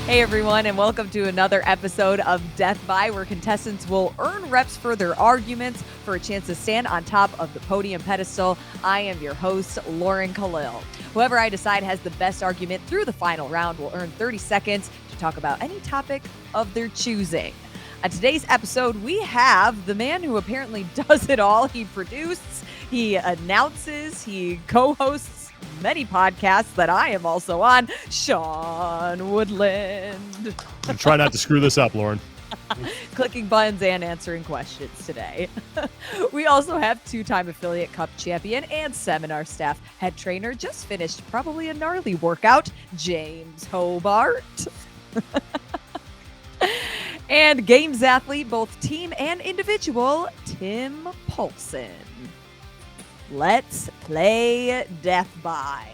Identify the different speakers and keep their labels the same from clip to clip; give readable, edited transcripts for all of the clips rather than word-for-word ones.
Speaker 1: Hey everyone, and welcome to another episode of Death By, where contestants will earn reps for their arguments for a chance to stand on top of the podium pedestal. I am your host, Lauren Kalil. Whoever I decide has the best argument through the final round will earn 30 seconds to talk about any topic of their choosing. On today's episode, we have the man who apparently does it all. He produces, he announces, he co-hosts many podcasts that I am also on, Sean Woodland.
Speaker 2: Try not to screw this up, Lauren.
Speaker 1: Clicking buttons and answering questions today. We also have two-time Affiliate Cup champion and seminar staff head trainer, just finished probably a gnarly workout, James Hobart. And games athlete, both team and individual, Tim Paulson. Let's play Death By.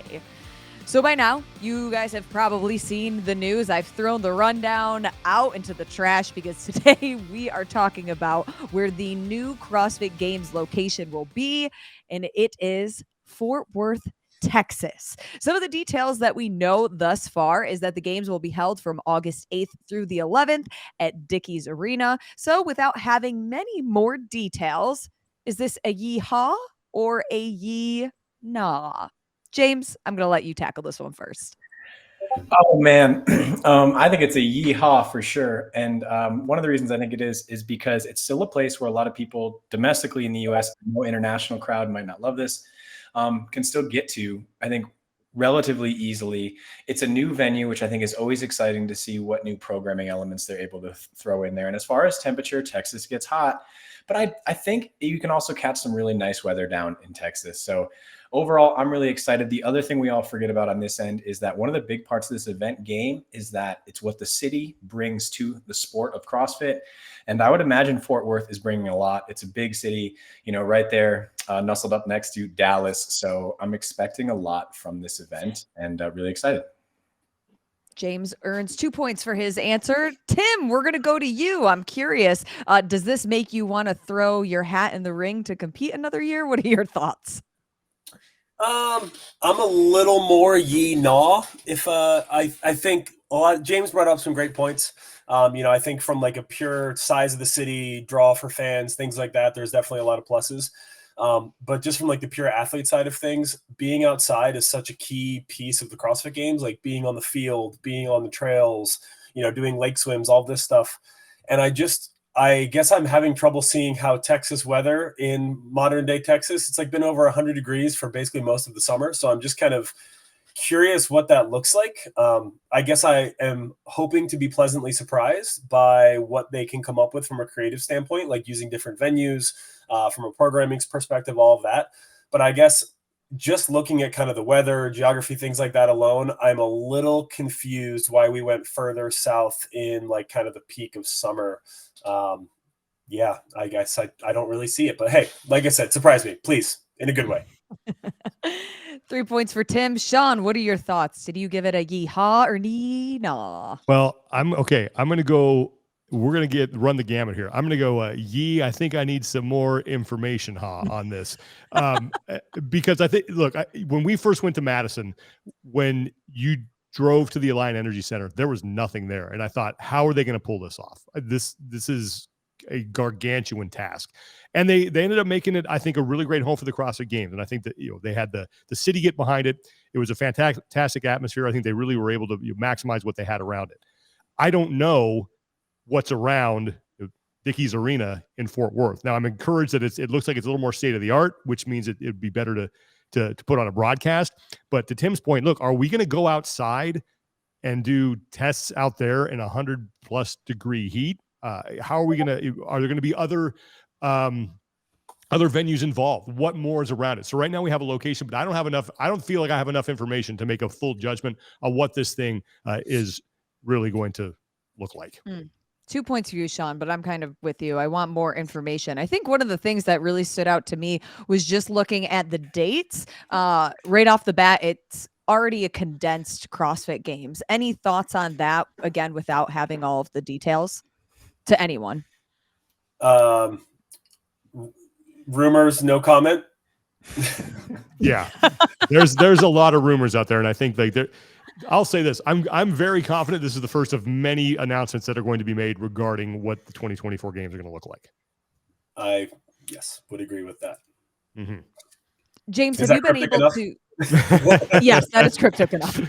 Speaker 1: So by now, you guys have probably seen the news. I've thrown the rundown out into the trash because today we are talking about where the new CrossFit Games location will be, and it is Fort Worth, Texas. Some of the details that we know thus far is that the games will be held from August 8th through the 11th at Dickies Arena. So without having many more details, is this a yeehaw or a Yeenaw? James, I'm going to let you tackle this one first.
Speaker 3: Oh, man. I think it's a yeehaw for sure. And one of the reasons I think it is because it's still a place where a lot of people domestically in the U.S., no international crowd might not love this, can still get to, I think, relatively easily. It's a new venue, which I think is always exciting to see what new programming elements they're able to throw in there. And as far as temperature, Texas gets hot. But I think you can also catch some really nice weather down in Texas. So overall, I'm really excited. The other thing we all forget about on this end is that one of the big parts of this event game is that it's what the city brings to the sport of CrossFit. And I would imagine Fort Worth is bringing a lot. It's a big city, right there, nestled up next to Dallas. So I'm expecting a lot from this event and really excited.
Speaker 1: James earns 2 points for his answer. Tim, we're going to go to you. I'm curious, does this make you want to throw your hat in the ring to compete another year? What are your thoughts?
Speaker 4: I'm a little more Yeenaw. If I think James brought up some great points. I think from like a pure size of the city, draw for fans, things like that, there's definitely a lot of pluses. But just from like the pure athlete side of things, being outside is such a key piece of the CrossFit Games, like being on the field, being on the trails, doing lake swims, all this stuff. And I guess I'm having trouble seeing how Texas weather in modern day Texas, it's like been over 100 degrees for basically most of the summer. So I'm just kind of curious what that looks like. I guess I am hoping to be pleasantly surprised by what they can come up with from a creative standpoint, like using different venues, from a programming perspective, all of that. But I guess just looking at kind of the weather, geography, things like that alone, I'm a little confused why we went further south in like kind of the peak of summer. I guess I don't really see it, but hey, like I said, surprise me, please, in a good way.
Speaker 1: 3 points for Tim. Sean, what are your thoughts? Did you give it a yeehaw or Yeenaw?
Speaker 2: Well, I'm going to go. We're going to run the gamut here. I'm going to go yee. I think I need some more information on this because I think, look, when we first went to Madison, when you drove to the Alliant Energy Center, there was nothing there. And I thought, how are they going to pull this off? This is a gargantuan task. And they ended up making it, I think, a really great home for the CrossFit Games. And I think that they had the city get behind it. It was a fantastic atmosphere. I think they really were able to maximize what they had around it. I don't know what's around Dickies Arena in Fort Worth. Now, I'm encouraged that it looks like it's a little more state of the art, which means it'd be better to put on a broadcast. But to Tim's point, look, are we going to go outside and do tests out there in 100+ degree heat? How are we going to? Are there going to be other venues involved? What more is around it? So right now we have a location, but I don't have enough. I don't feel like I have enough information to make a full judgment on what this thing is really going to look like.
Speaker 1: 2 points for you, Sean, but I'm kind of with you. I want more information. I think one of the things that really stood out to me was just looking at the dates. Right off the bat, it's already a condensed CrossFit Games. Any thoughts on that, again, without having all of the details to anyone?
Speaker 4: Rumors, no comment.
Speaker 2: Yeah, there's a lot of rumors out there, and I think like I'll say this. I'm very confident this is the first of many announcements that are going to be made regarding what the 2024 games are going to look like.
Speaker 4: I would agree with that.
Speaker 2: Mm-hmm.
Speaker 1: James, have you been able to? Yes, that is cryptic enough.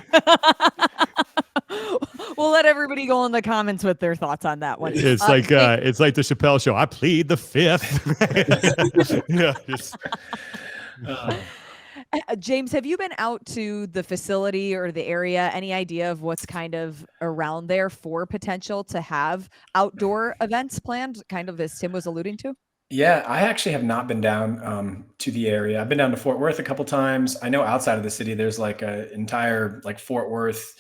Speaker 1: We'll let everybody go in the comments with their thoughts on that one.
Speaker 2: It's like the Chappelle Show. I plead the fifth. Yeah.
Speaker 1: James, have you been out to the facility or the area? Any idea of what's kind of around there for potential to have outdoor events planned, kind of as Tim was alluding to?
Speaker 3: Yeah, I actually have not been down to the area. I've been down to Fort Worth a couple times. I know outside of the city, there's like an entire like Fort Worth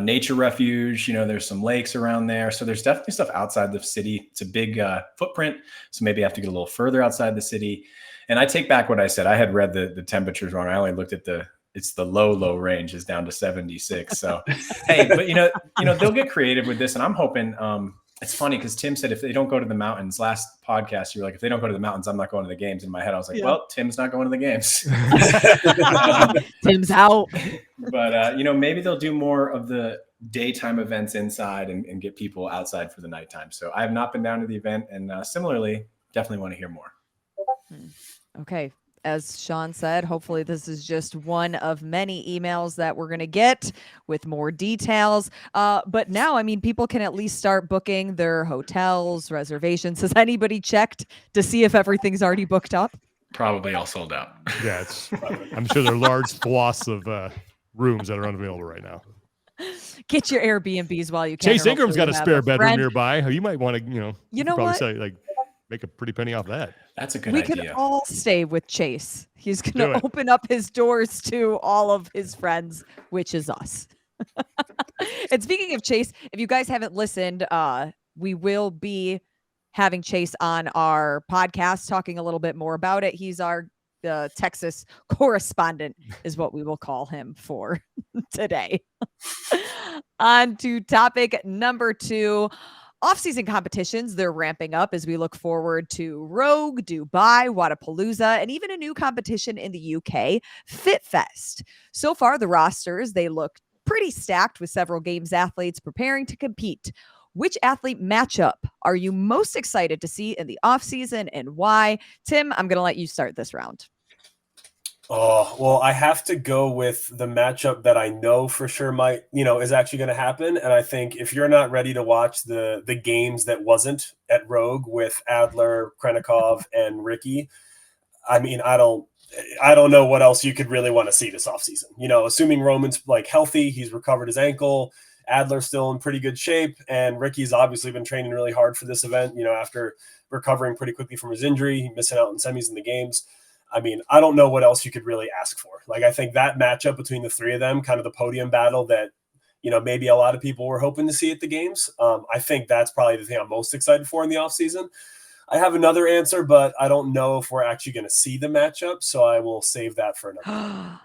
Speaker 3: nature refuge. There's some lakes around there. So there's definitely stuff outside the city. It's a big footprint. So maybe I have to get a little further outside the city. And I take back what I said. I had read the temperatures wrong. I only looked at it's the low range is down to 76. So, hey, but they'll get creative with this. And I'm hoping, it's funny because Tim said if they don't go to the mountains, last podcast, you were like, if they don't go to the mountains, I'm not going to the games. In my head, I was like, well, Tim's not going to the games.
Speaker 1: Tim's out.
Speaker 3: But, maybe they'll do more of the daytime events inside and get people outside for the nighttime. So I have not been down to the event. And similarly, definitely want to hear more.
Speaker 1: Okay. As Sean said, hopefully this is just one of many emails that we're going to get with more details. But now, people can at least start booking their hotels, reservations. Has anybody checked to see if everything's already booked up?
Speaker 3: Probably all sold out.
Speaker 2: Yeah, I'm sure there are large swaths of rooms that are unavailable right now.
Speaker 1: Get your Airbnbs while you can.
Speaker 2: Chase Ingram's got a spare bedroom nearby. You might want to,
Speaker 1: you know
Speaker 2: probably
Speaker 1: what?
Speaker 2: say, make a pretty penny off that.
Speaker 3: That's a good
Speaker 1: idea. We could all stay with Chase. He's going to open up his doors to all of his friends, which is us. And speaking of Chase, if you guys haven't listened, we will be having Chase on our podcast talking a little bit more about it. He's our Texas correspondent is what we will call him for today. On to topic number 2. Off-season competitions, they're ramping up as we look forward to Rogue, Dubai, Wadapalooza, and even a new competition in the UK, FitFest. So far, the rosters, they look pretty stacked with several games athletes preparing to compete. Which athlete matchup are you most excited to see in the off-season and why? Tim, I'm going to let you start this round.
Speaker 4: Oh, well, I have to go with the matchup that I know for sure might, is actually going to happen. And I think if you're not ready to watch the games that wasn't at Rogue with Adler, Krenikov, and Ricky, I don't know what else you could really want to see this offseason. Assuming Roman's healthy, he's recovered his ankle, Adler's still in pretty good shape, and Ricky's obviously been training really hard for this event, after recovering pretty quickly from his injury, missing out on semis in the games. I don't know what else you could really ask for. I think that matchup between the three of them, kind of the podium battle that, maybe a lot of people were hoping to see at the games. I think that's probably the thing I'm most excited for in the offseason. I have another answer, but I don't know if we're actually going to see the matchup, so I will save that for another.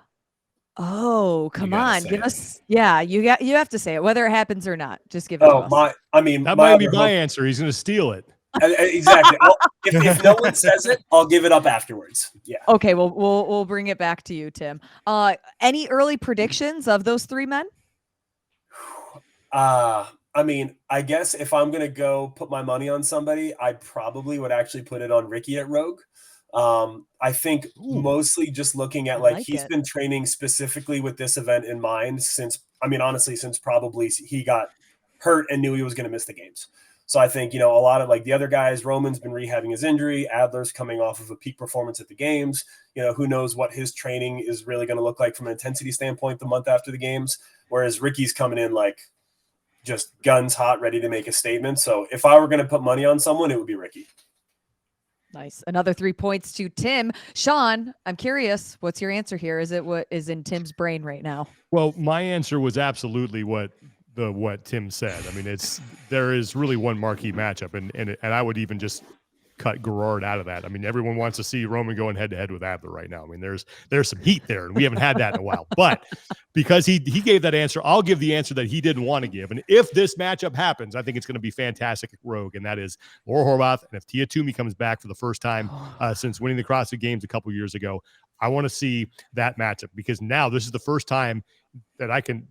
Speaker 1: Oh, come on. Give us. Yeah, you have to say it, whether it happens or not. Just give it
Speaker 2: to
Speaker 1: us.
Speaker 2: That might be my answer. He's going to steal it.
Speaker 4: Exactly. If no one says it, I'll give it up afterwards. Yeah.
Speaker 1: Okay. Well, we'll bring it back to you, Tim. Any early predictions of those three men?
Speaker 4: I guess if I'm gonna go put my money on somebody, I probably would actually put it on Ricky at Rogue. I think mostly just looking at he's been training specifically with this event in mind since probably he got hurt and knew he was going to miss the games. So I think, a lot of the other guys, Roman's been rehabbing his injury. Adler's coming off of a peak performance at the games. Who knows what his training is really going to look like from an intensity standpoint the month after the games. Whereas Ricky's coming in just guns hot, ready to make a statement. So if I were going to put money on someone, it would be Ricky.
Speaker 1: Nice. Another 3 points to Tim. Sean, I'm curious, what's your answer here? Is it what is in Tim's brain right now?
Speaker 2: Well, my answer was absolutely what Tim said. There is really one marquee matchup, and I would even just cut Gerard out of that. Everyone wants to see Roman going head to head with Adler right now. There's some heat there, and we haven't had that in a while. But because he gave that answer, I'll give the answer that he didn't want to give. And if this matchup happens, I think it's going to be fantastic at Rogue, and that is Laura Horvath. And if Tia Toomey comes back for the first time since winning the CrossFit Games a couple years ago, I want to see that matchup because now this is the first time that I can,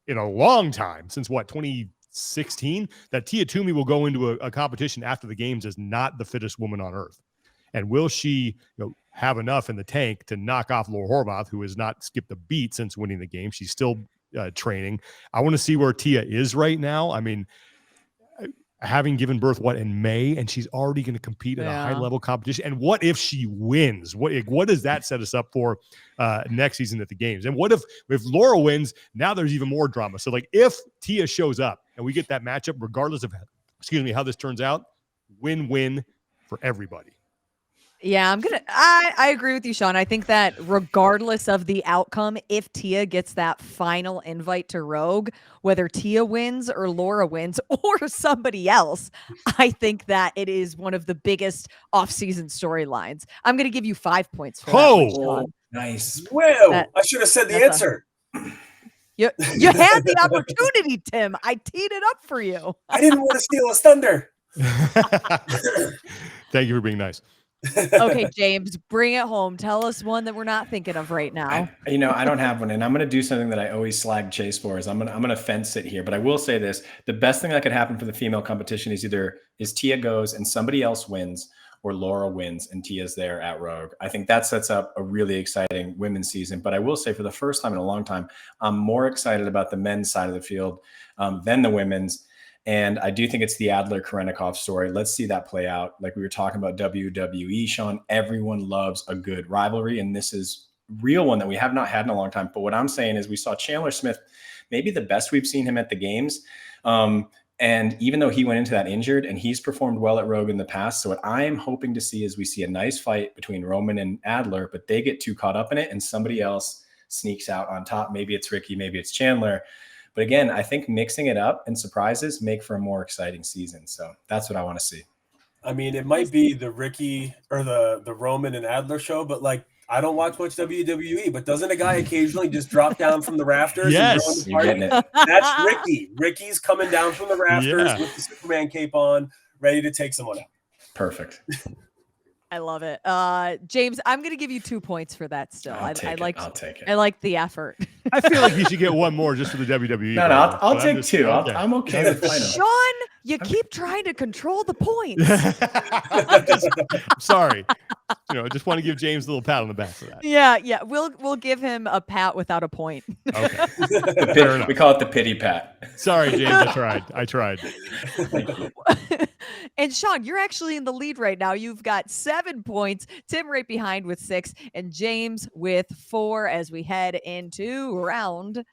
Speaker 2: in a long time, since 2016, that Tia Toomey will go into a competition after the games as not the fittest woman on earth. And will she have enough in the tank to knock off Laura Horvath, who has not skipped a beat since winning the game? She's still training. I want to see where Tia is right now. I mean, having given birth in May, and she's already going to compete at a high level competition. And what if she wins? What does that set us up for next season at the games? And what if Laura wins? Now there's even more drama. So if Tia shows up and we get that matchup, regardless of how this turns out, win-win for everybody.
Speaker 1: Yeah, I agree with you, Sean. I think that regardless of the outcome, if Tia gets that final invite to Rogue, whether Tia wins or Laura wins or somebody else, I think that it is one of the biggest off-season storylines. I'm going to give you 5 points for that one, Sean.
Speaker 3: Nice.
Speaker 4: Whoa, I should have said the answer.
Speaker 1: You had the opportunity, Tim. I teed it up for you.
Speaker 4: I didn't want to steal his thunder.
Speaker 2: Thank you for being nice.
Speaker 1: Okay, James, bring it home. Tell us one that we're not thinking of right now.
Speaker 3: I don't have one, and I'm going to do something that I always slag Chase for. Is I'm going to fence it here, but I will say this: the best thing that could happen for the female competition is either Tia goes and somebody else wins, or Laura wins and Tia's there at Rogue. I think that sets up a really exciting women's season. But I will say, for the first time in a long time, I'm more excited about the men's side of the field than the women's. And I do think it's the Adler-Karenikov story. Let's see that play out. Like we were talking about WWE, Sean, everyone loves a good rivalry. And this is a real one that we have not had in a long time. But what I'm saying is we saw Chandler Smith, maybe the best we've seen him at the games. And even though he went into that injured, and he's performed well at Rogue in the past. So what I am hoping to see is we see a nice fight between Roman and Adler, but they get too caught up in it and somebody else sneaks out on top. Maybe it's Ricky, maybe it's Chandler. But again, I think mixing it up and surprises make for a more exciting season. So that's what I want to see.
Speaker 4: I mean, it might be the Ricky or the Roman and Adler show, but I don't watch much WWE, but doesn't a guy occasionally just drop down from the rafters?
Speaker 2: Yes,
Speaker 4: and you're getting it. That's Ricky. Ricky's coming down from the rafters with the Superman cape on, ready to take someone out.
Speaker 3: Perfect.
Speaker 1: I love it. James, I'm going to give you 2 points for that still. I'll take it. I like the effort.
Speaker 2: I feel like you should get one more just for the WWE.
Speaker 3: No, I'll take two. Okay. I'm okay with final.
Speaker 1: Sean, you keep trying to control the points.
Speaker 2: I'm sorry. I just want to give James a little pat on the back for that.
Speaker 1: Yeah. We'll give him a pat without a point.
Speaker 2: Okay.
Speaker 3: We call it the pity pat.
Speaker 2: Sorry, James. I tried.
Speaker 1: And Sean, you're actually in the lead right now. You've got 7 points. Tim right behind with 6, and James with 4 as we head into round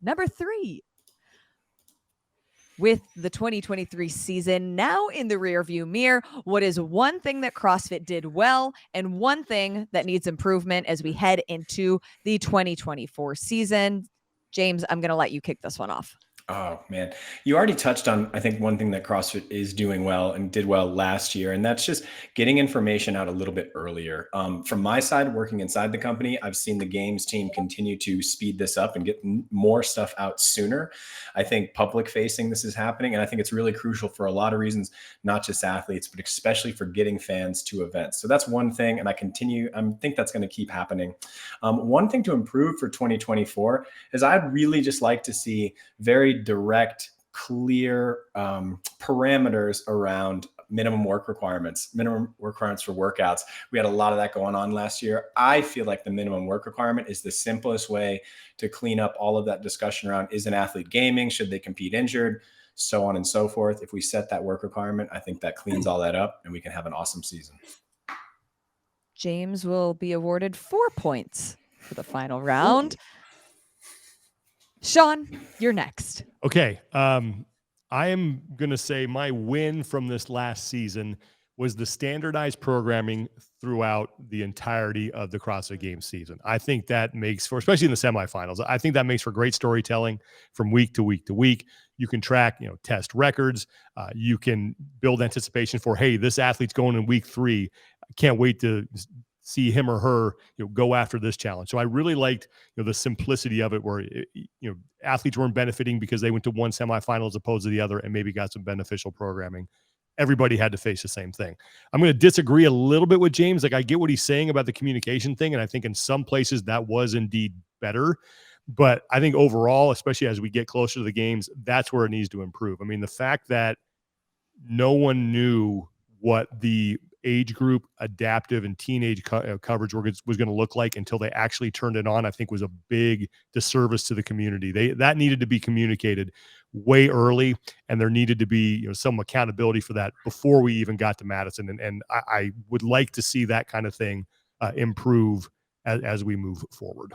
Speaker 1: number 3. With the 2023 season now in the rearview mirror, what is one thing that CrossFit did well and one thing that needs improvement as we head into the 2024 season? James, I'm going to let you kick this one off.
Speaker 3: Oh, man. You already touched on, I think, one thing that CrossFit is doing well and did well last year, and that's just getting information out a little bit earlier. From my side, working inside the company, I've seen the games team continue to speed this up and get more stuff out sooner. I think public facing this is happening, and I think it's really crucial for a lot of reasons, not just athletes, but especially for getting fans to events. So that's one thing, and I think that's going to keep happening. One thing to improve for 2024 is I'd really just like to see very direct, clear parameters around minimum work requirements for workouts. We had a lot of that going on last year. I feel like the minimum work requirement is the simplest way to clean up all of that discussion around, is an athlete gaming? Should they compete injured? So on and so forth. If we set that work requirement, I think that cleans all that up and we can have an awesome season.
Speaker 1: James will be awarded 4 points for the final round. Sean, you're next.
Speaker 2: Okay. I am going to say my win from this last season was the standardized programming throughout the entirety of the CrossFit Games season. I think that makes for, especially in the semifinals, I think that makes for great storytelling from week to week to week. You can track, test records. You can build anticipation for, hey, this athlete's going in week 3. I can't wait to see him or her, go after this challenge. So I really liked, the simplicity of it, where athletes weren't benefiting because they went to one semifinal as opposed to the other, and maybe got some beneficial programming. Everybody had to face the same thing. I'm going to disagree a little bit with James. I get what he's saying about the communication thing, and I think in some places that was indeed better. But I think overall, especially as we get closer to the games, that's where it needs to improve. I mean, the fact that no one knew what the age group adaptive and teenage coverage was going to look like until they actually turned it on, I think was a big disservice to the community. That needed to be communicated way early, and there needed to be some accountability for that before we even got to Madison. And I would like to see that kind of thing improve as we move forward.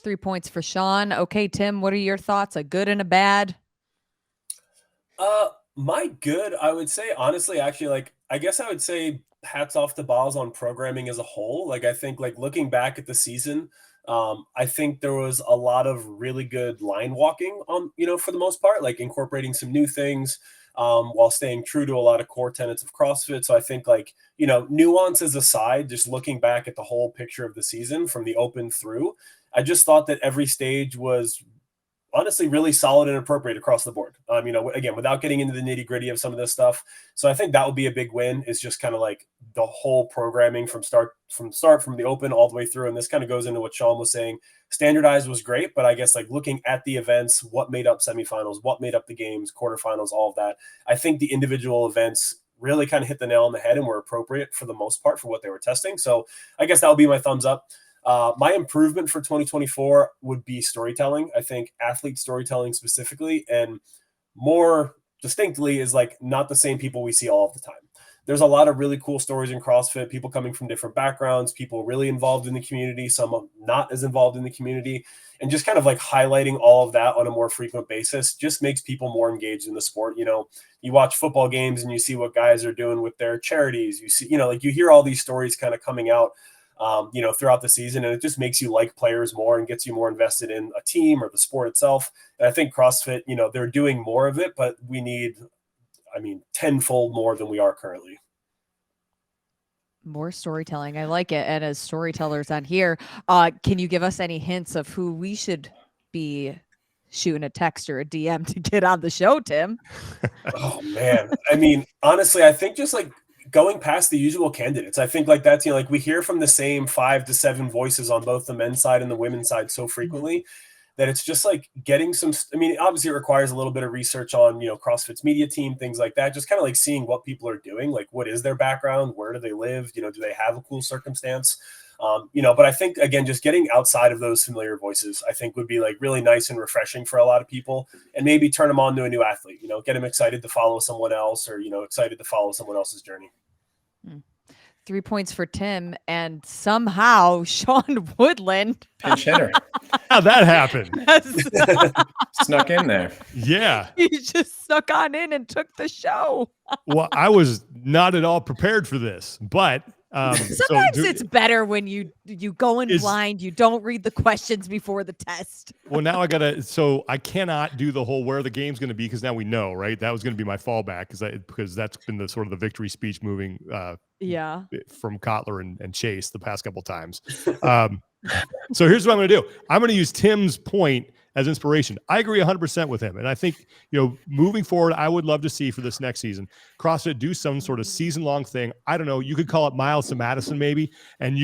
Speaker 1: 3 points for Sean. Okay, Tim, what are your thoughts? A good and a bad?
Speaker 4: My good, I would say, honestly, actually, like, I guess I would say hats off to Balls on programming as a whole. Like, I think, like, looking back at the season, I think there was a lot of really good line walking on, for the most part, like incorporating some new things while staying true to a lot of core tenets of CrossFit. So I think, like, nuances aside, just looking back at the whole picture of the season from the open through, I just thought that every stage was honestly really solid and appropriate across the board. Again, without getting into the nitty gritty of some of this stuff. So I think that would be a big win, is just kind of like the whole programming from the open all the way through. And this kind of goes into what Sean was saying. Standardized was great, but I guess like looking at the events, what made up semifinals, what made up the games, quarterfinals, all of that. I think the individual events really kind of hit the nail on the head and were appropriate for the most part for what they were testing. So I guess that would be my thumbs up. My improvement for 2024 would be storytelling. I think athlete storytelling specifically, and more distinctly, is like not the same people we see all of the time. There's a lot of really cool stories in CrossFit, people coming from different backgrounds, people really involved in the community, some not as involved in the community, and just kind of like highlighting all of that on a more frequent basis just makes people more engaged in the sport. You watch football games and you see what guys are doing with their charities. You see, like you hear all these stories kind of coming out throughout the season, and it just makes you like players more and gets you more invested in a team or the sport itself. And I think CrossFit, they're doing more of it, but we need, tenfold more than we are currently.
Speaker 1: More storytelling. I like it. And as storytellers on here, can you give us any hints of who we should be shooting a text or a DM to get on the show, Tim?
Speaker 4: Oh man. Honestly, I think just like going past the usual candidates. I think like that's, like we hear from the same 5 to 7 voices on both the men's side and the women's side so frequently that it's just like getting some, obviously it requires a little bit of research on, CrossFit's media team, things like that. Just kind of like seeing what people are doing, like what is their background? Where do they live? Do they have a cool circumstance? But I think, again, just getting outside of those familiar voices, I think would be like really nice and refreshing for a lot of people, and maybe turn them on to a new athlete, get them excited to follow someone else, or, excited to follow someone else's journey.
Speaker 1: 3 points for Tim, and somehow Sean Woodland.
Speaker 3: Pinch hitter.
Speaker 2: How'd that happen?
Speaker 3: Snuck in there.
Speaker 2: Yeah.
Speaker 1: He just snuck on in and took the show.
Speaker 2: Well, I was not at all prepared for this, but
Speaker 1: sometimes it's better when you go in blind. You don't read the questions before the test.
Speaker 2: Well, now I cannot do the whole where the game's going to be, because now we know, right? That was going to be my fallback, because that's been the sort of the victory speech moving from Kotler and Chase the past couple times. So here's what I'm going to do. I'm going to use Tim's point as inspiration. I agree 100% with him. And I think, moving forward, I would love to see for this next season, CrossFit do some sort of season-long thing. I don't know. You could call it Miles to Madison, maybe. And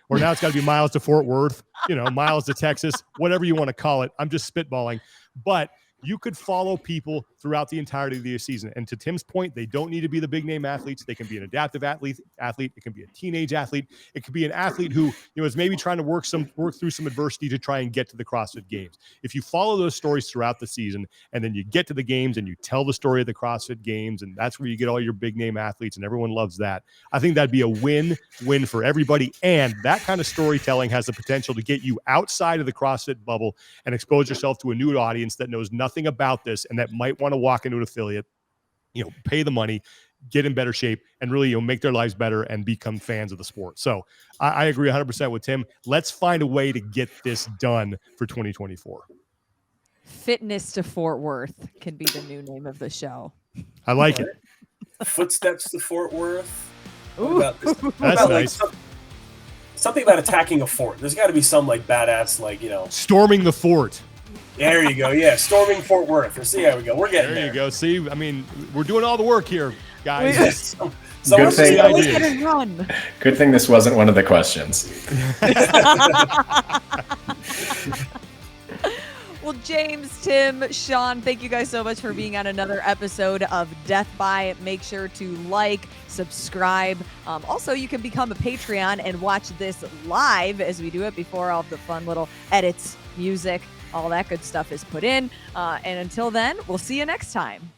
Speaker 2: or now it's got to be Miles to Fort Worth, Miles to Texas, whatever you want to call it. I'm just spitballing. But you could follow people throughout the entirety of the season. And to Tim's point, they don't need to be the big name athletes. They can be an adaptive athlete. It can be a teenage athlete. It could be an athlete who, is maybe trying to work through some adversity to try and get to the CrossFit Games. If you follow those stories throughout the season, and then you get to the games and you tell the story of the CrossFit Games, and that's where you get all your big name athletes, and everyone loves that. I think that'd be a win-win for everybody. And that kind of storytelling has the potential to get you outside of the CrossFit bubble and expose yourself to a new audience that knows nothing about this and that might want to walk into an affiliate, pay the money, get in better shape, and really, make their lives better and become fans of the sport. So I agree 100% with Tim. Let's find a way to get this done for 2024.
Speaker 1: Fitness to Fort Worth can be the new name of the show.
Speaker 2: I like it.
Speaker 4: Footsteps to Fort Worth.
Speaker 2: That's nice.
Speaker 4: Something about attacking a fort. There's got to be some like badass,
Speaker 2: storming the fort.
Speaker 4: There you go. Yeah, storming Fort Worth. Or see how we go. We're getting there.
Speaker 2: You go. See, we're doing all the work here, guys.
Speaker 3: Good
Speaker 1: Run.
Speaker 3: Good thing this wasn't one of the questions.
Speaker 1: Well, James, Tim, Sean, thank you guys so much for being on another episode of Death By. Make sure to like, subscribe. Also, you can become a Patreon and watch this live as we do it before all of the fun little edits, music, all that good stuff is put in. And until then, we'll see you next time.